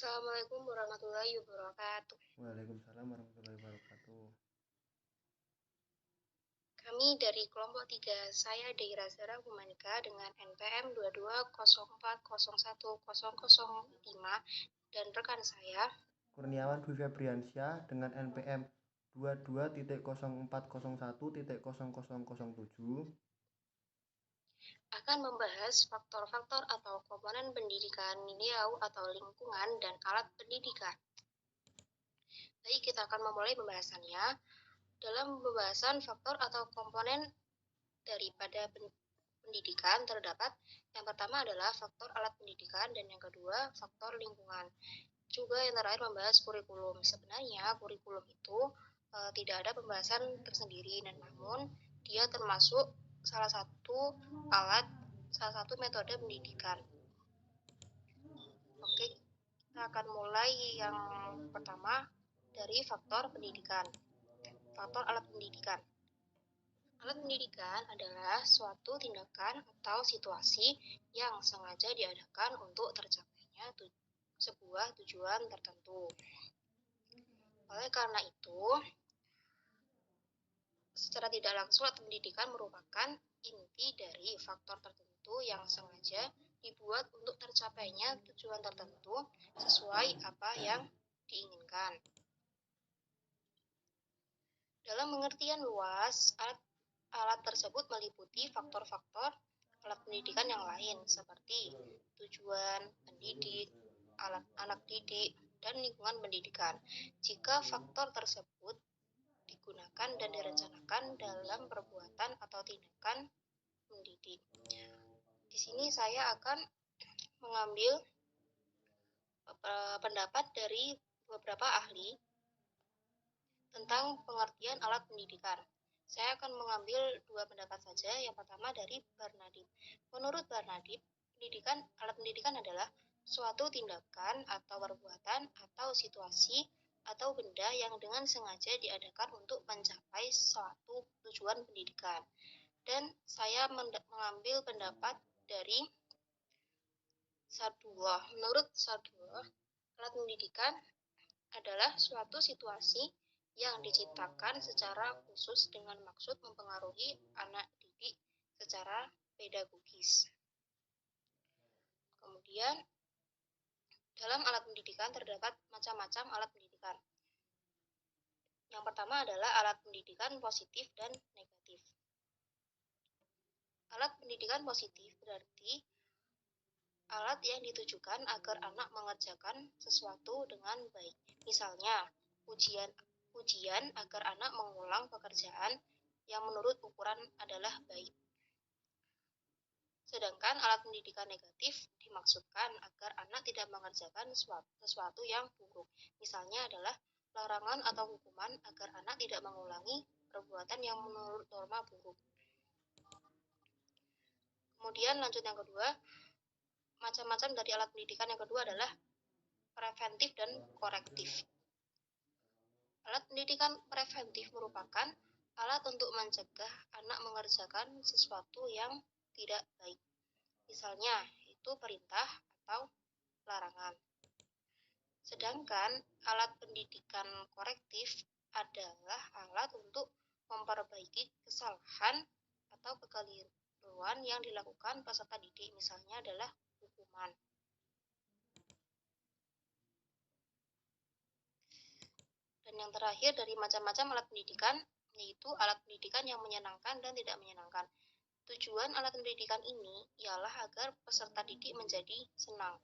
Assalamualaikum warahmatullahi wabarakatuh. Waalaikumsalam warahmatullahi wabarakatuh. Kami dari kelompok 3, saya Deira Zara Humanika dengan NPM 2204010005 dan rekan saya Kurniawan Dwi Febriansyah dengan NPM 22.0401.0007 akan membahas faktor-faktor atau komponen pendidikan, milieu atau lingkungan, dan alat pendidikan. Baik, kita akan memulai pembahasannya. Dalam pembahasan faktor atau komponen daripada pendidikan terdapat yang pertama adalah faktor alat pendidikan dan yang kedua faktor lingkungan. Juga yang terakhir membahas kurikulum. Sebenarnya kurikulum itu tidak ada pembahasan tersendiri, dan namun dia termasuk salah satu metode pendidikan. Oke, kita akan mulai yang pertama dari faktor pendidikan. Faktor alat pendidikan. Alat pendidikan adalah suatu tindakan atau situasi yang sengaja diadakan untuk tercapainya sebuah tujuan tertentu. Oleh karena itu, secara tidak langsung alat pendidikan merupakan inti dari faktor tertentu yang sengaja dibuat untuk tercapainya tujuan tertentu sesuai apa yang diinginkan. Dalam pengertian luas, alat tersebut meliputi faktor-faktor alat pendidikan yang lain seperti tujuan pendidik, alat anak didik, dan lingkungan pendidikan. Jika faktor tersebut digunakan dan direncanakan dalam perbuatan atau tindakan mendidik. Di sini saya akan mengambil pendapat dari beberapa ahli tentang pengertian alat pendidikan. Saya akan mengambil dua pendapat saja. Yang pertama dari Barnadib. Menurut Barnadib, alat pendidikan adalah suatu tindakan atau perbuatan atau situasi atau benda yang dengan sengaja diadakan untuk mencapai suatu tujuan pendidikan. Dan saya mengambil pendapat dari Sadullah. Menurut Sadullah, alat pendidikan adalah suatu situasi yang diciptakan secara khusus dengan maksud mempengaruhi anak didik secara pedagogis. Kemudian, dalam alat pendidikan terdapat macam-macam alat pendidikan. Yang pertama adalah alat pendidikan positif dan negatif. Alat pendidikan positif berarti alat yang ditujukan agar anak mengerjakan sesuatu dengan baik. Misalnya, ujian agar anak mengulang pekerjaan yang menurut ukuran adalah baik. Sedangkan alat pendidikan negatif dimaksudkan agar anak tidak mengerjakan sesuatu yang buruk. Misalnya adalah larangan atau hukuman agar anak tidak mengulangi perbuatan yang menurut norma buruk. Kemudian lanjut yang kedua, macam-macam dari alat pendidikan yang kedua adalah preventif dan korektif. Alat pendidikan preventif merupakan alat untuk mencegah anak mengerjakan sesuatu yang tidak baik. Misalnya, itu perintah atau larangan. Sedangkan alat pendidikan korektif adalah alat untuk memperbaiki kesalahan atau kekeliruan yang dilakukan peserta didik, misalnya adalah hukuman. Dan yang terakhir dari macam-macam alat pendidikan, yaitu alat pendidikan yang menyenangkan dan tidak menyenangkan. Tujuan alat pendidikan ini ialah agar peserta didik menjadi senang.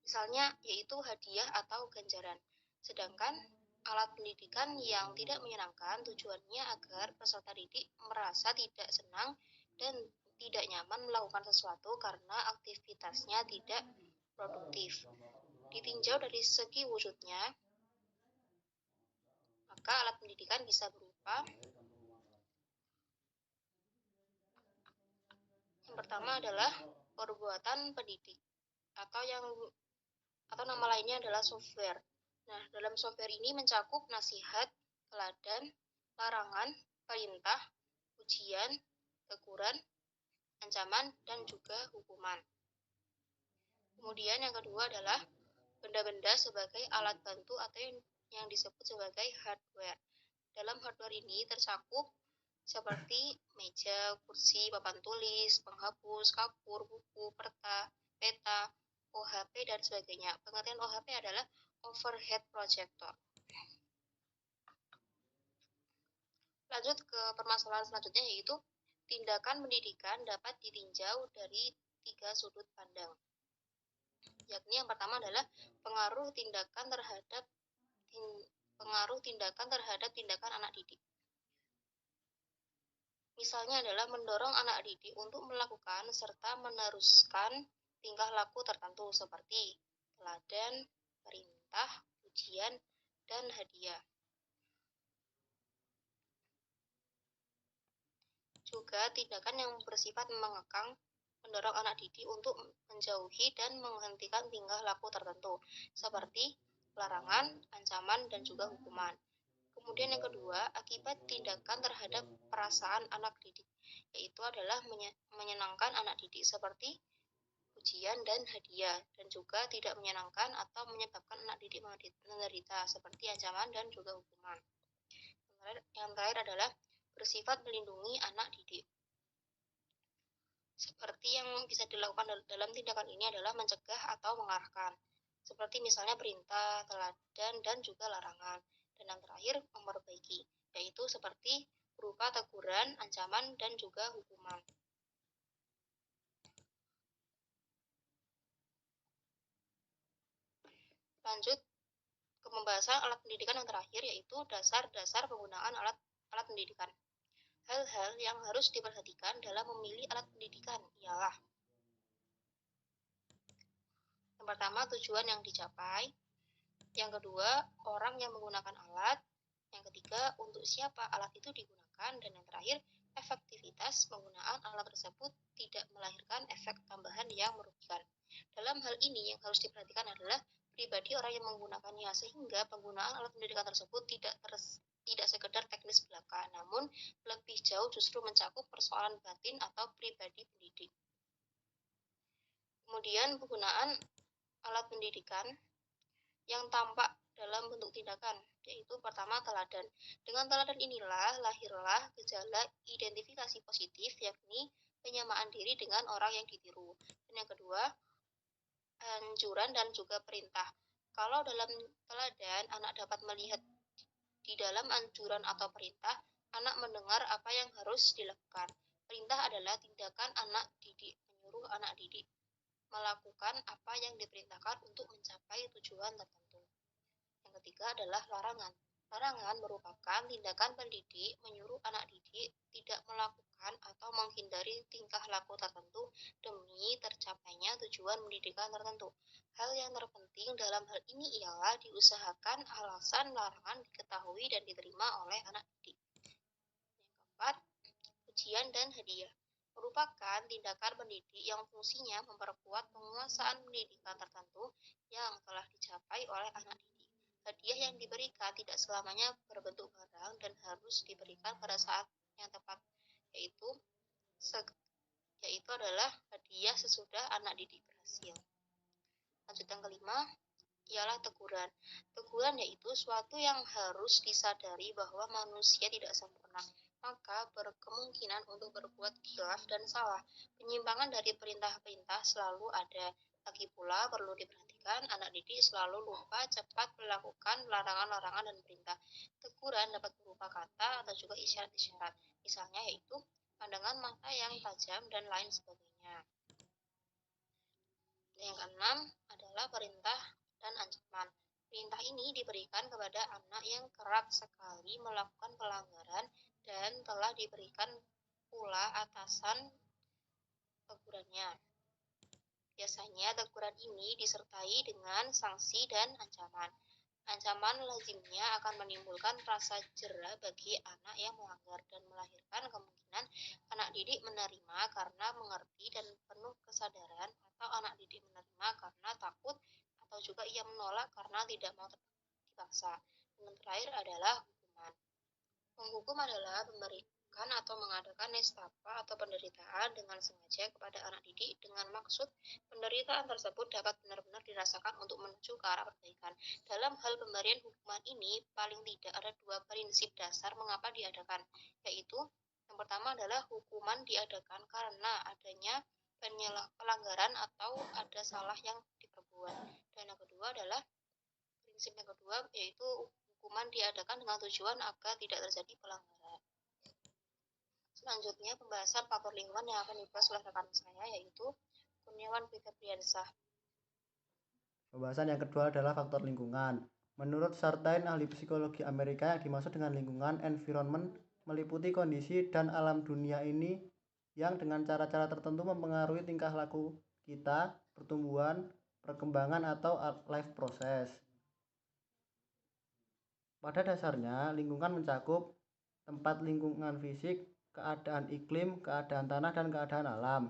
Misalnya, yaitu hadiah atau ganjaran. Sedangkan alat pendidikan yang tidak menyenangkan tujuannya agar peserta didik merasa tidak senang dan tidak nyaman melakukan sesuatu karena aktivitasnya tidak produktif. Ditinjau dari segi wujudnya, maka alat pendidikan bisa berupa yang pertama adalah perbuatan pendidik atau nama lainnya adalah software. Nah, dalam software ini mencakup nasihat, teladan, larangan, perintah, ujian, teguran, ancaman, dan juga hukuman. Kemudian yang kedua adalah benda-benda sebagai alat bantu atau yang disebut sebagai hardware. Dalam hardware ini tercakup seperti meja, kursi, papan tulis, penghapus, kapur, buku, peta, OHP, dan sebagainya. Pengertian OHP adalah overhead projector. Lanjut ke permasalahan selanjutnya, yaitu tindakan pendidikan dapat ditinjau dari 3 sudut pandang. Yakni yang pertama adalah pengaruh tindakan terhadap tindakan anak didik. Misalnya adalah mendorong anak didik untuk melakukan serta meneruskan tingkah laku tertentu seperti teladan, perintah, pujian, dan hadiah. Juga tindakan yang bersifat mengekang, mendorong anak didik untuk menjauhi dan menghentikan tingkah laku tertentu seperti larangan, ancaman, dan juga hukuman. Kemudian yang kedua, akibat tindakan terhadap perasaan anak didik, yaitu adalah menyenangkan anak didik seperti pujian dan hadiah, dan juga tidak menyenangkan atau menyebabkan anak didik menderita seperti ancaman dan juga hukuman. Yang terakhir adalah bersifat melindungi anak didik. Seperti yang bisa dilakukan dalam tindakan ini adalah mencegah atau mengarahkan, seperti misalnya perintah, teladan, dan juga larangan. Dan yang terakhir, memperbaiki, yaitu seperti berupa teguran, ancaman, dan juga hukuman. Lanjut ke pembahasan alat pendidikan yang terakhir, yaitu dasar-dasar penggunaan alat pendidikan. Hal-hal yang harus diperhatikan dalam memilih alat pendidikan ialah yang pertama, tujuan yang dicapai. Yang kedua, orang yang menggunakan alat. Yang ketiga, untuk siapa alat itu digunakan. Dan yang terakhir, efektivitas penggunaan alat tersebut tidak melahirkan efek tambahan yang merugikan. Dalam hal ini yang harus diperhatikan adalah pribadi orang yang menggunakannya, sehingga penggunaan alat pendidikan tersebut tidak sekedar teknis belaka, namun lebih jauh justru mencakup persoalan batin atau pribadi pendidik. Kemudian penggunaan alat pendidikan yang tampak dalam bentuk tindakan, yaitu pertama teladan. Dengan teladan inilah lahirlah gejala identifikasi positif, yakni penyamaan diri dengan orang yang ditiru. Dan yang kedua, anjuran dan juga perintah. Kalau dalam teladan, anak dapat melihat di dalam anjuran atau perintah, anak mendengar apa yang harus dilakukan. Perintah adalah tindakan anak didik, menyuruh anak didik melakukan apa yang diperintahkan untuk mencapai tujuan tertentu. Yang ketiga adalah larangan. Larangan merupakan tindakan pendidik menyuruh anak didik tidak melakukan atau menghindari tingkah laku tertentu demi tercapainya tujuan pendidikan tertentu. Hal yang terpenting dalam hal ini ialah diusahakan alasan larangan diketahui dan diterima oleh anak didik. Yang keempat, pujian dan hadiah merupakan tindakan pendidik yang fungsinya memperkuat penguasaan pendidikan tertentu yang telah dicapai oleh anak didik. Hadiah yang diberikan tidak selamanya berbentuk barang dan harus diberikan pada saat yang tepat, yaitu adalah hadiah sesudah anak didik berhasil. Lanjut yang kelima, ialah teguran. Teguran yaitu suatu yang harus disadari bahwa manusia tidak sempurna, maka berkemungkinan untuk berbuat khilaf dan salah. Penyimpangan dari perintah-perintah selalu ada. Lagi pula perlu diperhatikan, anak didik selalu lupa cepat melakukan larangan-larangan dan perintah. Teguran dapat berupa kata atau juga isyarat-isyarat, misalnya yaitu pandangan mata yang tajam dan lain sebagainya. Yang keenam adalah perintah dan ancaman. Perintah ini diberikan kepada anak yang kerap sekali melakukan pelanggaran dan telah diberikan pula atasan tegurannya. Biasanya teguran ini disertai dengan sanksi dan ancaman. Ancaman lazimnya akan menimbulkan rasa jera bagi anak yang melanggar dan melahirkan kemungkinan anak didik menerima karena mengerti dan penuh kesadaran, atau anak didik menerima karena takut, atau juga ia menolak karena tidak mau dipaksa. Yang terakhir adalah hukuman. Menghukum adalah melakukan atau mengadakan nestapa atau penderitaan dengan sengaja kepada anak didik dengan maksud penderitaan tersebut dapat benar-benar dirasakan untuk menuju ke arah perbaikan. Dalam hal pemberian hukuman ini, paling tidak ada dua prinsip dasar mengapa diadakan, yaitu yang pertama adalah hukuman diadakan karena adanya pelanggaran atau ada salah yang diperbuat. Dan yang kedua adalah prinsip yang kedua yaitu hukuman diadakan dengan tujuan agar tidak terjadi pelanggaran. Selanjutnya pembahasan faktor lingkungan yang akan dibahas oleh rekan saya yaitu Kurniawan Febriansah. Pembahasan yang kedua adalah faktor lingkungan. Menurut Sartain, ahli psikologi Amerika, yang dimaksud dengan lingkungan environment meliputi kondisi dan alam dunia ini yang dengan cara-cara tertentu mempengaruhi tingkah laku kita, pertumbuhan, perkembangan atau life process. Pada dasarnya, lingkungan mencakup tempat lingkungan fisik, keadaan iklim, keadaan tanah, dan keadaan alam.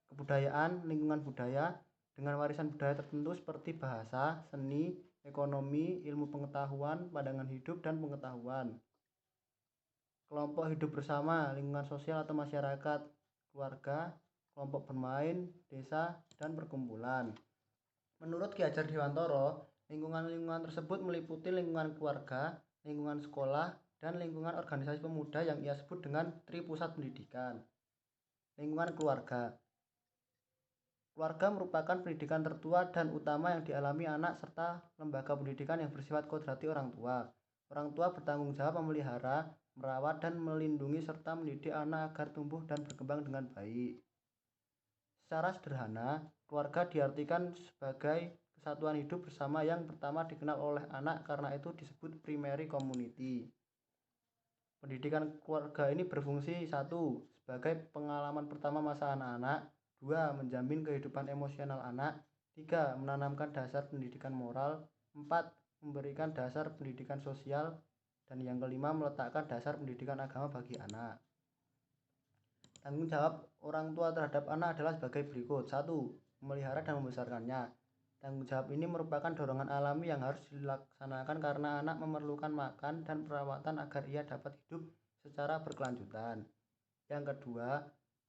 Kebudayaan, lingkungan budaya, dengan warisan budaya tertentu seperti bahasa, seni, ekonomi, ilmu pengetahuan, pandangan hidup, dan pengetahuan. Kelompok hidup bersama, lingkungan sosial atau masyarakat, keluarga, kelompok bermain, desa, dan perkumpulan. Menurut Ki Hajar Dewantara, lingkungan-lingkungan tersebut meliputi lingkungan keluarga, lingkungan sekolah, dan lingkungan organisasi pemuda yang ia sebut dengan Tripusat Pendidikan. Lingkungan keluarga. Keluarga merupakan pendidikan tertua dan utama yang dialami anak serta lembaga pendidikan yang bersifat kodrati orang tua. Orang tua bertanggung jawab memelihara, merawat, dan melindungi serta mendidik anak agar tumbuh dan berkembang dengan baik. Secara sederhana, keluarga diartikan sebagai kesatuan hidup bersama yang pertama dikenal oleh anak, karena itu disebut primary community. Pendidikan keluarga ini berfungsi: 1. Sebagai pengalaman pertama masa anak-anak. 2. Menjamin kehidupan emosional anak. 3. Menanamkan dasar pendidikan moral. 4. Memberikan dasar pendidikan sosial. Dan yang kelima, meletakkan dasar pendidikan agama bagi anak. Tanggung jawab orang tua terhadap anak adalah sebagai berikut. 1. Memelihara dan membesarkannya. Tanggung jawab ini merupakan dorongan alami yang harus dilaksanakan karena anak memerlukan makan dan perawatan agar ia dapat hidup secara berkelanjutan. Yang kedua,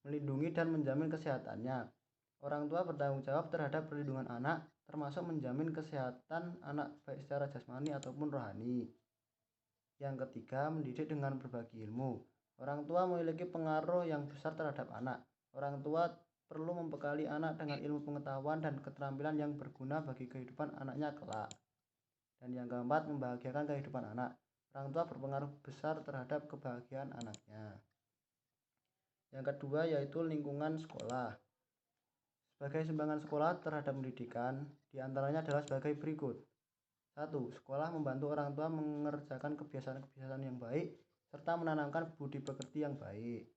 melindungi dan menjamin kesehatannya. Orang tua bertanggung jawab terhadap perlindungan anak, termasuk menjamin kesehatan anak baik secara jasmani ataupun rohani. Yang ketiga, mendidik dengan berbagi ilmu. Orang tua memiliki pengaruh yang besar terhadap anak. Orang tua perlu membekali anak dengan ilmu pengetahuan dan keterampilan yang berguna bagi kehidupan anaknya kelak. Dan yang keempat, membahagiakan kehidupan anak. Orang tua berpengaruh besar terhadap kebahagiaan anaknya. Yang kedua yaitu lingkungan sekolah. Sebagai sumbangan sekolah terhadap pendidikan, diantaranya adalah sebagai berikut. 1. Sekolah membantu orang tua mengerjakan kebiasaan-kebiasaan yang baik serta menanamkan budi pekerti yang baik.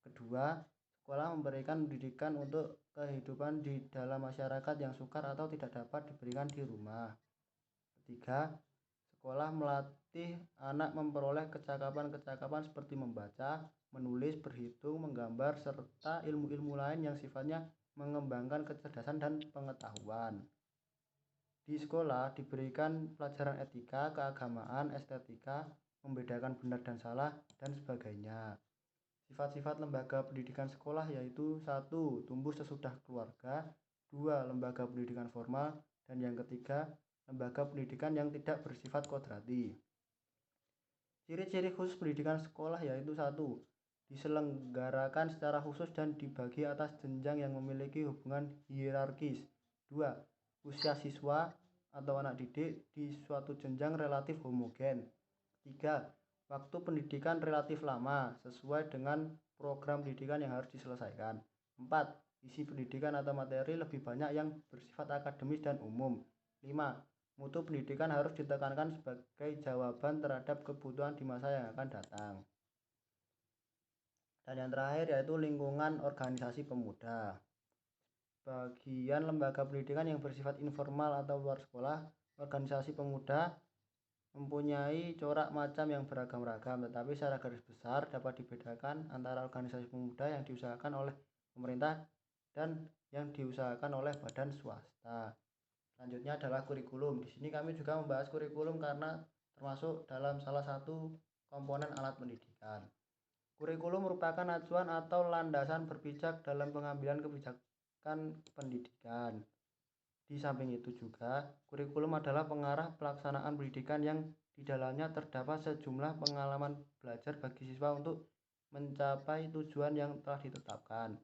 Kedua, sekolah memberikan pendidikan untuk kehidupan di dalam masyarakat yang sukar atau tidak dapat diberikan di rumah. Ketiga, sekolah melatih anak memperoleh kecakapan-kecakapan seperti membaca, menulis, berhitung, menggambar, serta ilmu-ilmu lain yang sifatnya mengembangkan kecerdasan dan pengetahuan. Di sekolah diberikan pelajaran etika, keagamaan, estetika, membedakan benar dan salah, dan sebagainya. Sifat-sifat lembaga pendidikan sekolah yaitu 1. Tumbuh sesudah keluarga. 2. Lembaga pendidikan formal. Dan yang ketiga, lembaga pendidikan yang tidak bersifat kodrati. Ciri-ciri khusus pendidikan sekolah yaitu 1. Diselenggarakan secara khusus dan dibagi atas jenjang yang memiliki hubungan hierarkis. 2. Usia siswa atau anak didik di suatu jenjang relatif homogen. 3. Waktu pendidikan relatif lama sesuai dengan program pendidikan yang harus diselesaikan. 4. Isi pendidikan atau materi lebih banyak yang bersifat akademis dan umum. 5. Mutu pendidikan harus ditekankan sebagai jawaban terhadap kebutuhan di masa yang akan datang. Dan yang terakhir yaitu lingkungan organisasi pemuda. Bagian lembaga pendidikan yang bersifat informal atau luar sekolah, organisasi pemuda mempunyai corak macam yang beragam-ragam, tetapi secara garis besar dapat dibedakan antara organisasi pemuda yang diusahakan oleh pemerintah dan yang diusahakan oleh badan swasta. Selanjutnya adalah kurikulum. Di sini kami juga membahas kurikulum karena termasuk dalam salah satu komponen alat pendidikan. Kurikulum merupakan acuan atau landasan berpijak dalam pengambilan kebijakan pendidikan. Di samping itu juga, kurikulum adalah pengarah pelaksanaan pendidikan yang di dalamnya terdapat sejumlah pengalaman belajar bagi siswa untuk mencapai tujuan yang telah ditetapkan.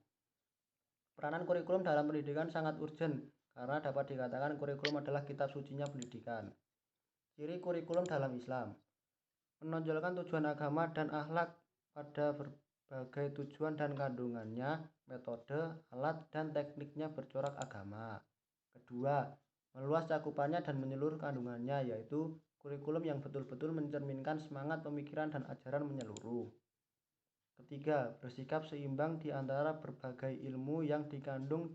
Peranan kurikulum dalam pendidikan sangat urgen karena dapat dikatakan kurikulum adalah kitab sucinya pendidikan. Ciri kurikulum dalam Islam menonjolkan tujuan agama dan akhlak pada berbagai tujuan dan kandungannya, metode, alat, dan tekniknya bercorak agama. Kedua, meluas cakupannya dan menyeluruh kandungannya, yaitu kurikulum yang betul-betul mencerminkan semangat pemikiran dan ajaran menyeluruh. Ketiga, bersikap seimbang di antara berbagai ilmu yang dikandung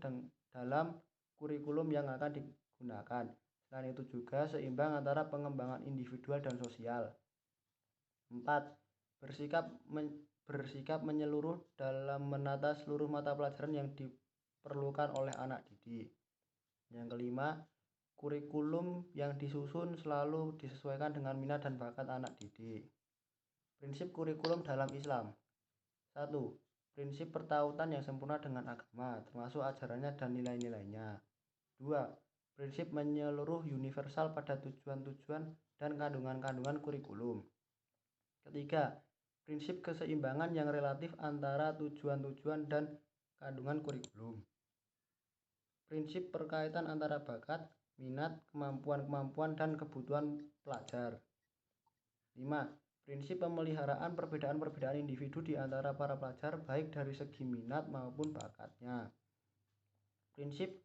dalam kurikulum yang akan digunakan. Selain itu juga seimbang antara pengembangan individual dan sosial. 4. Bersikap menyeluruh dalam menata seluruh mata pelajaran yang diperlukan oleh anak didik. Yang kelima, kurikulum yang disusun selalu disesuaikan dengan minat dan bakat anak didik. Prinsip kurikulum dalam Islam. 1. Prinsip pertautan yang sempurna dengan agama, termasuk ajarannya dan nilai-nilainya. 2. Prinsip menyeluruh universal pada tujuan-tujuan dan kandungan-kandungan kurikulum. Ketiga, prinsip keseimbangan yang relatif antara tujuan-tujuan dan kandungan kurikulum. Prinsip perkaitan antara bakat, minat, kemampuan-kemampuan, dan kebutuhan pelajar. 5. Prinsip pemeliharaan perbedaan-perbedaan individu di antara para pelajar baik dari segi minat maupun bakatnya. Prinsip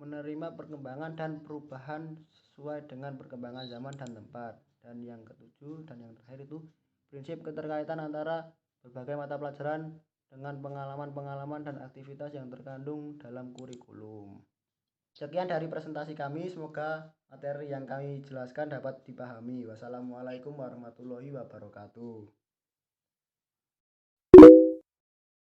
menerima perkembangan dan perubahan sesuai dengan perkembangan zaman dan tempat. Dan yang ketujuh dan yang terakhir itu prinsip keterkaitan antara berbagai mata pelajaran dengan pengalaman-pengalaman dan aktivitas yang terkandung dalam kurikulum. Sekian dari presentasi kami, semoga materi yang kami jelaskan dapat dipahami. Wassalamualaikum warahmatullahi wabarakatuh.